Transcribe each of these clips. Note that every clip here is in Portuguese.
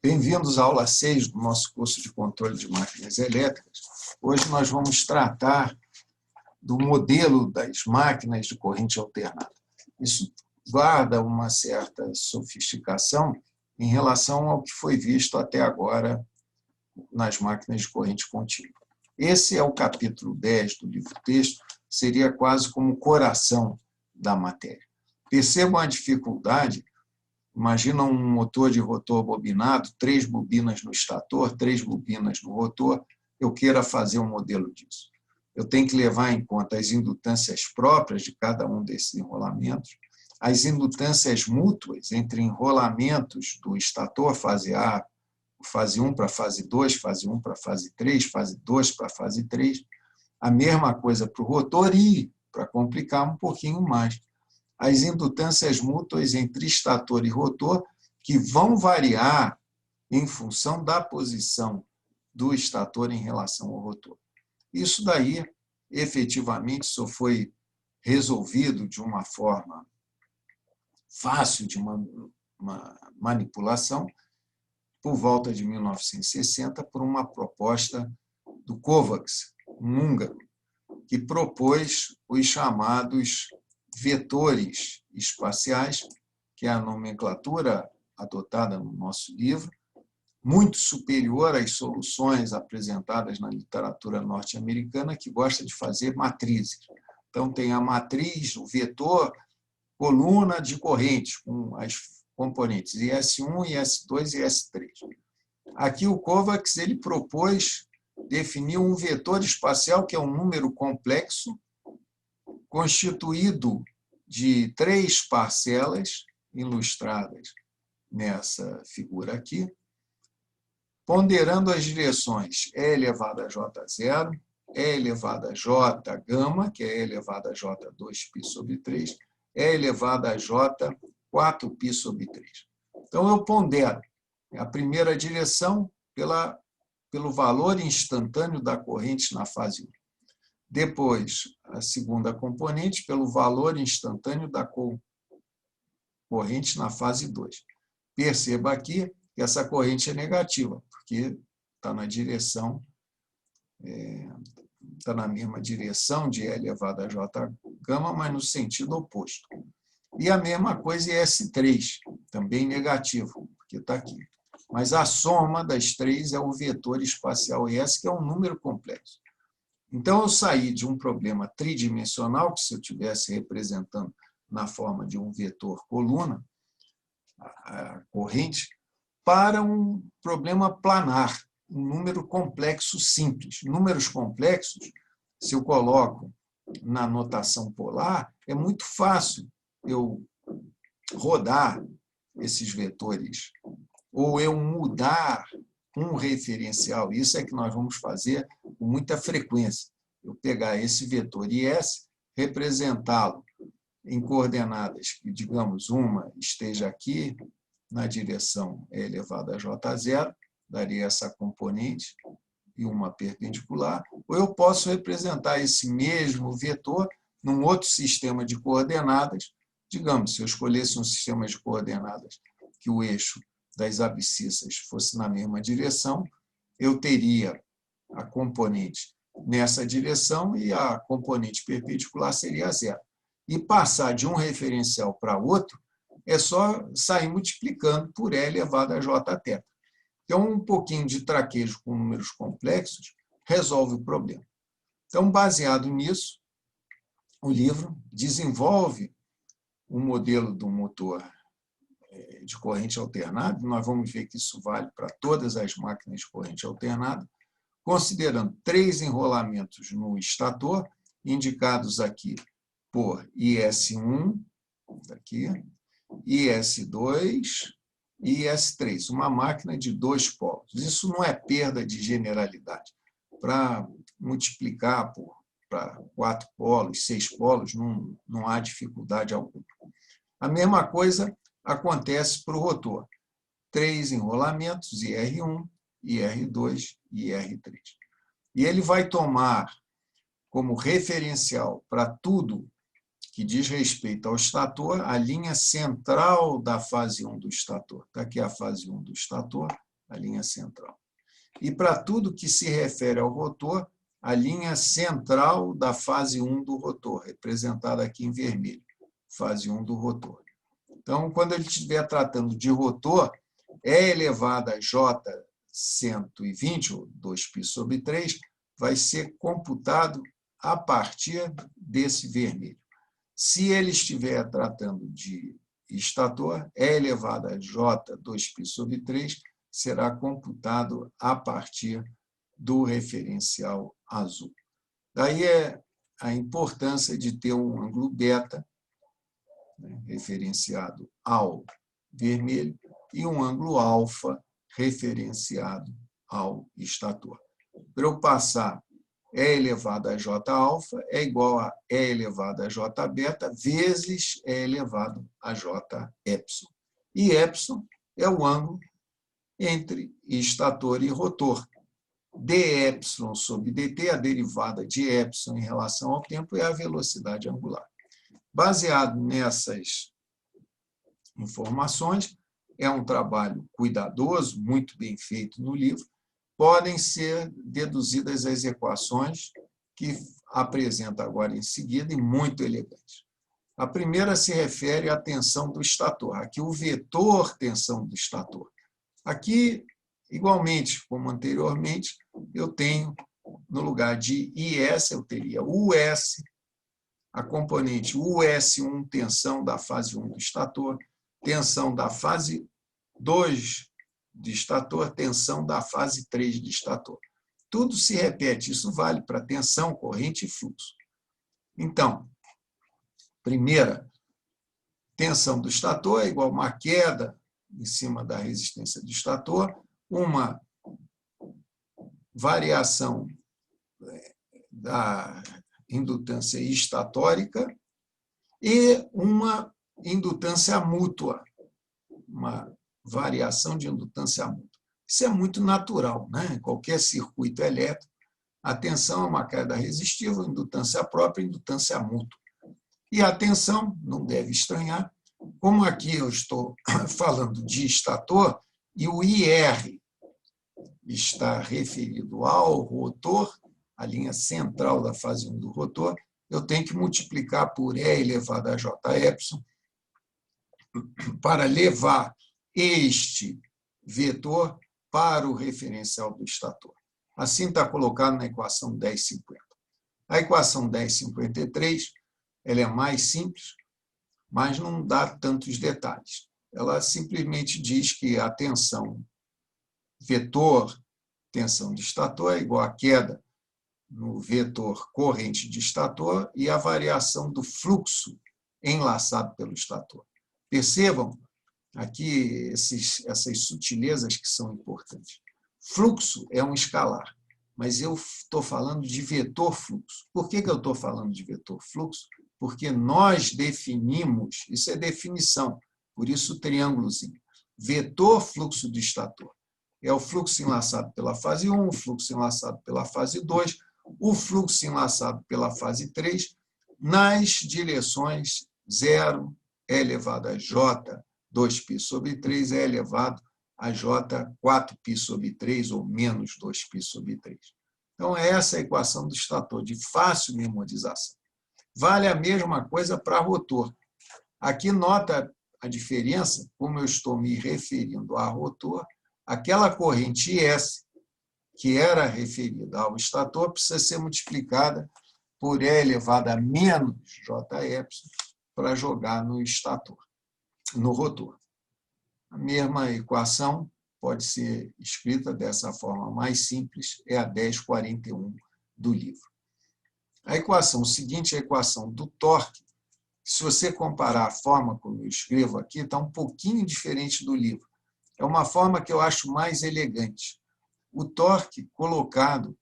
Bem-vindos à aula 6 do nosso curso de controle de máquinas elétricas. Hoje nós vamos tratar do modelo das máquinas de corrente alternada. Isso guarda uma certa sofisticação em relação ao que foi visto até agora nas máquinas de corrente contínua. Esse é o capítulo 10 do livro-texto, seria quase como o coração da matéria. Percebam a dificuldade. Imagina um motor de rotor bobinado, 3 bobinas no estator, 3 bobinas no rotor, eu queira fazer um modelo disso. Eu tenho que levar em conta as indutâncias próprias de cada um desses enrolamentos, as indutâncias mútuas entre enrolamentos do estator, fase A, fase 1 para fase 2, fase 1 para fase 3, fase 2 para fase 3, a mesma coisa para o rotor e, para complicar um pouquinho mais, as indutâncias mútuas entre estator e rotor, que vão variar em função da posição do estator em relação ao rotor. Isso daí, efetivamente, só foi resolvido de uma forma fácil de uma manipulação por volta de 1960 por uma proposta do Kovács, um húngaro, que propôs os chamados vetores espaciais, que é a nomenclatura adotada no nosso livro, muito superior às soluções apresentadas na literatura norte-americana, que gosta de fazer matrizes. Então, tem a matriz, o vetor, coluna de correntes, com as componentes IS1, IS2 e IS3. Aqui o Kovács ele propôs definir um vetor espacial, que é um número complexo, constituído de 3 parcelas ilustradas nessa figura aqui, ponderando as direções E elevado a J0, E elevado a J gama, que é E elevado a J2π sobre 3, E elevado a J 4π sobre 3. Então, eu pondero a primeira direção pelo valor instantâneo da corrente na fase 1. Depois, a segunda componente pelo valor instantâneo da corrente na fase 2. Perceba aqui que essa corrente é negativa, porque está na direção, está na mesma direção de E elevado a J gama, mas no sentido oposto. E a mesma coisa em S3, também negativo, porque está aqui. Mas a soma das 3 é o vetor espacial S, que é um número complexo. Então, eu saí de um problema tridimensional, que se eu estivesse representando na forma de um vetor coluna, a corrente, para um problema planar, um número complexo simples. Números complexos, se eu coloco na notação polar, é muito fácil eu rodar esses vetores, ou eu mudar um referencial. Isso é que nós vamos fazer com muita frequência. Eu pegar esse vetor IS, representá-lo em coordenadas que, digamos, uma esteja aqui, na direção E elevado a J0, daria essa componente, e uma perpendicular, ou eu posso representar esse mesmo vetor num outro sistema de coordenadas. Digamos, se eu escolhesse um sistema de coordenadas que o eixo das abscissas fosse na mesma direção, eu teria a componente nessa direção e a componente perpendicular seria 0. E passar de um referencial para outro é só sair multiplicando por E elevado a Jθ. Então, um pouquinho de traquejo com números complexos resolve o problema. Então, baseado nisso, o livro desenvolve um modelo do motor de corrente alternada. Nós vamos ver que isso vale para todas as máquinas de corrente alternada, considerando 3 enrolamentos no estator, indicados aqui por IS1, aqui, IS2 e IS3, uma máquina de 2 polos. Isso não é perda de generalidade. Para multiplicar para 4 polos, 6 polos, não há dificuldade alguma. A mesma coisa acontece para o rotor. 3 enrolamentos, IR1, IR2 e IR3. E ele vai tomar como referencial para tudo que diz respeito ao estator, a linha central da fase 1 do estator. Está aqui a fase 1 do estator, a linha central. E para tudo que se refere ao rotor, a linha central da fase 1 do rotor, representada aqui em vermelho, fase 1 do rotor. Então, quando ele estiver tratando de rotor, E elevado a J120, ou 2π/3, vai ser computado a partir desse vermelho. Se ele estiver tratando de estator, E elevado a J2π/3 será computado a partir do referencial azul. Daí é a importância de ter um ângulo beta, né, referenciado ao vermelho, e um ângulo alfa, referenciado ao estator. Para eu passar E elevado a J alfa é igual a E elevado a J beta vezes E elevado a J epsilon. E epsilon é o ângulo entre estator e rotor. dε sobre dt, a derivada de epsilon em relação ao tempo, é a velocidade angular. Baseado nessas informações, é um trabalho cuidadoso, muito bem feito no livro, podem ser deduzidas as equações que apresenta agora em seguida, e muito elegantes. A primeira se refere à tensão do estator. Aqui o vetor tensão do estator. Aqui, igualmente, como anteriormente, eu tenho, no lugar de IS, eu teria US, a componente US1, tensão da fase 1 do estator, tensão da fase 2 de estator, tensão da fase 3 de estator. Tudo se repete, isso vale para tensão, corrente e fluxo. Então, primeira, tensão do estator é igual a uma queda em cima da resistência do estator, uma variação da indutância estatórica e uma indutância mútua, uma variação de indutância mútua. Isso é muito natural, né? Em qualquer circuito elétrico, a tensão é uma queda resistiva, indutância própria, indutância mútua. E a tensão, não deve estranhar, como aqui eu estou falando de estator, e o IR está referido ao rotor, a linha central da fase 1 do rotor, eu tenho que multiplicar por E elevado a J epsilon para levar este vetor para o referencial do estator. Assim está colocado na equação 1050. A equação 1053 ela é mais simples, mas não dá tantos detalhes. Ela simplesmente diz que a tensão vetor, tensão de estator, é igual à queda no vetor corrente de estator e a variação do fluxo enlaçado pelo estator. Percebam aqui essas sutilezas que são importantes. Fluxo é um escalar, mas eu estou falando de vetor fluxo. Por que eu estou falando de vetor fluxo? Porque nós definimos, isso é definição, por isso o triângulozinho, vetor fluxo do estator. É o fluxo enlaçado pela fase 1, o fluxo enlaçado pela fase 2, o fluxo enlaçado pela fase 3, nas direções 0, E elevado a J 2π/3, é elevado a J 4π/3, ou menos 2π/3. Então, essa é a equação do estator, de fácil memorização. Vale a mesma coisa para rotor. Aqui nota a diferença, como eu estou me referindo a rotor, aquela corrente IS, que era referida ao estator, precisa ser multiplicada por E elevado a menos J epsilon para jogar no estator, no rotor. A mesma equação pode ser escrita dessa forma mais simples, é a 1041 do livro. A equação seguinte é a equação do torque. Se você comparar a forma como eu escrevo aqui, está um pouquinho diferente do livro. É uma forma que eu acho mais elegante. O torque colocado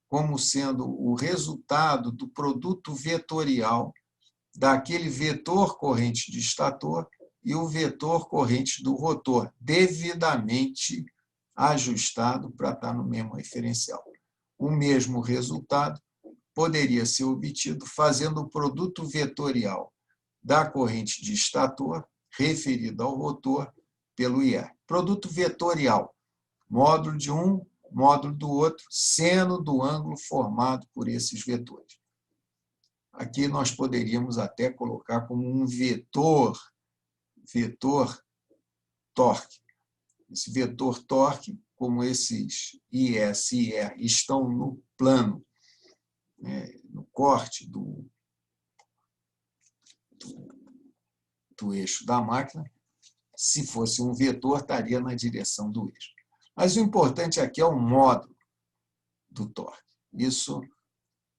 como sendo o resultado do produto vetorial daquele vetor corrente de estator e o vetor corrente do rotor, devidamente ajustado para estar no mesmo referencial. O mesmo resultado poderia ser obtido fazendo o produto vetorial da corrente de estator referida ao rotor pelo IR. Produto vetorial, módulo de um, módulo do outro, seno do ângulo formado por esses vetores. Aqui nós poderíamos até colocar como um vetor torque. Esse vetor torque, como esses IS e IR estão no plano, no corte do eixo da máquina, se fosse um vetor, estaria na direção do eixo. Mas o importante aqui é o módulo do torque. Isso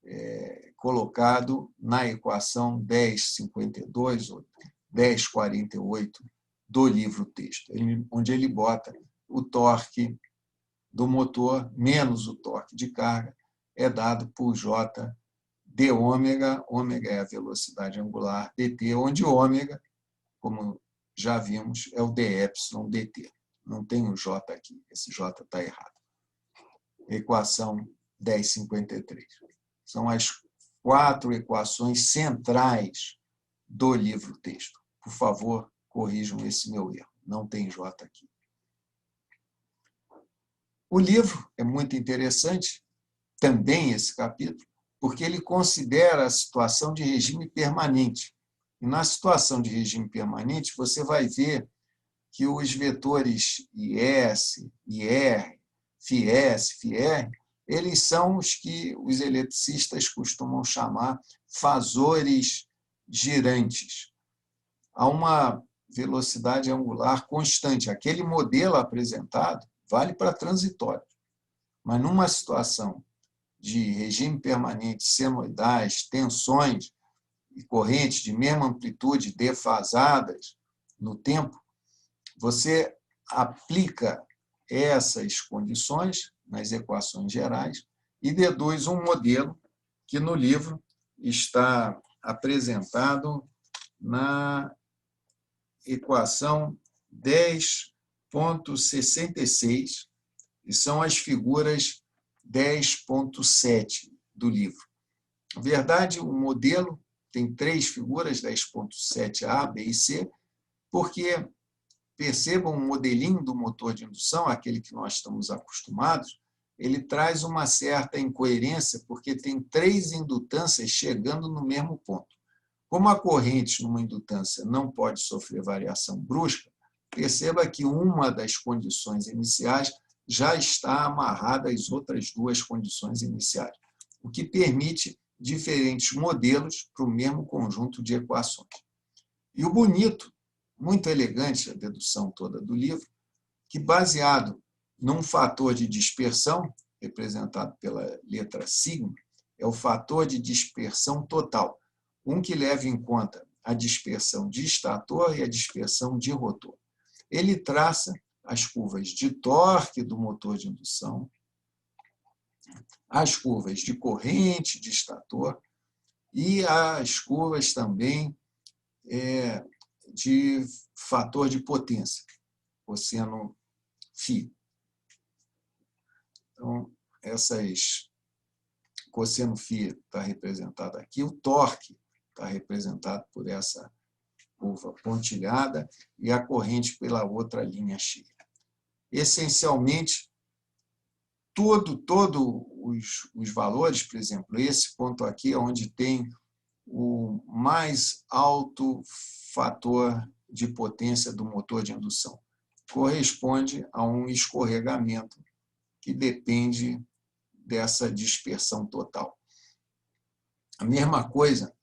é colocado na equação 1052 ou 1048 do livro-texto, onde ele bota o torque do motor menos o torque de carga é dado por J d ômega, ômega é a velocidade angular dt, onde ômega, como já vimos, é o dy dt. Não tem o J aqui, esse J está errado. Equação 1053. São as 4 equações centrais do livro-texto. Por favor, corrijam esse meu erro. Não tem J aqui. O livro é muito interessante, também esse capítulo, porque ele considera a situação de regime permanente. E na situação de regime permanente, você vai ver que os vetores IS, IR, φS, φR, eles são os que os eletricistas costumam chamar fasores girantes. Há uma velocidade angular constante. Aquele modelo apresentado vale para transitório. Mas numa situação de regime permanente, senoidais, tensões e correntes de mesma amplitude defasadas no tempo, você aplica essas condições nas equações gerais e deduz um modelo que no livro está apresentado na equação 10.66, e são as figuras 10.7 do livro. Na verdade, o modelo tem 3 figuras, 10.7A, B e C, porque, percebam, o modelinho do motor de indução, aquele que nós estamos acostumados, ele traz uma certa incoerência, porque tem 3 indutâncias chegando no mesmo ponto. Como a corrente numa indutância não pode sofrer variação brusca, perceba que uma das condições iniciais já está amarrada às outras 2 condições iniciais, o que permite diferentes modelos para o mesmo conjunto de equações. E o bonito, muito elegante a dedução toda do livro, que baseado num fator de dispersão, representado pela letra sigma, é o fator de dispersão total, um que leva em conta a dispersão de estator e a dispersão de rotor. Ele traça as curvas de torque do motor de indução, as curvas de corrente de estator e as curvas também de fator de potência, cosseno φ. Então, cosseno φ está representado aqui, o torque está representado por essa curva pontilhada e a corrente pela outra linha cheia. Essencialmente, todos os valores, por exemplo, esse ponto aqui é onde tem o mais alto fator de potência do motor de indução, corresponde a um escorregamento que depende dessa dispersão total. A mesma coisa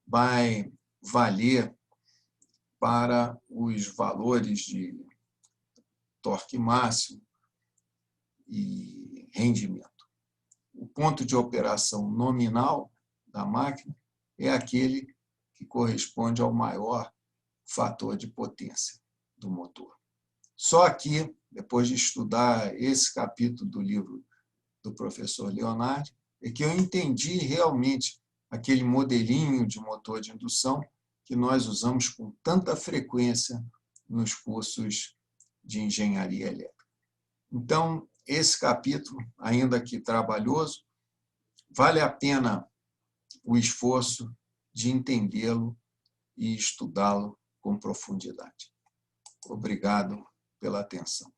vai valer para os valores de torque máximo e rendimento. O ponto de operação nominal da máquina é aquele que corresponde ao maior fator de potência do motor. Só aqui, depois de estudar esse capítulo do livro do professor Leonardo, é que eu entendi realmente aquele modelinho de motor de indução que nós usamos com tanta frequência nos cursos de engenharia elétrica. Então, esse capítulo, ainda que trabalhoso, vale a pena o esforço de entendê-lo e estudá-lo com profundidade. Obrigado pela atenção.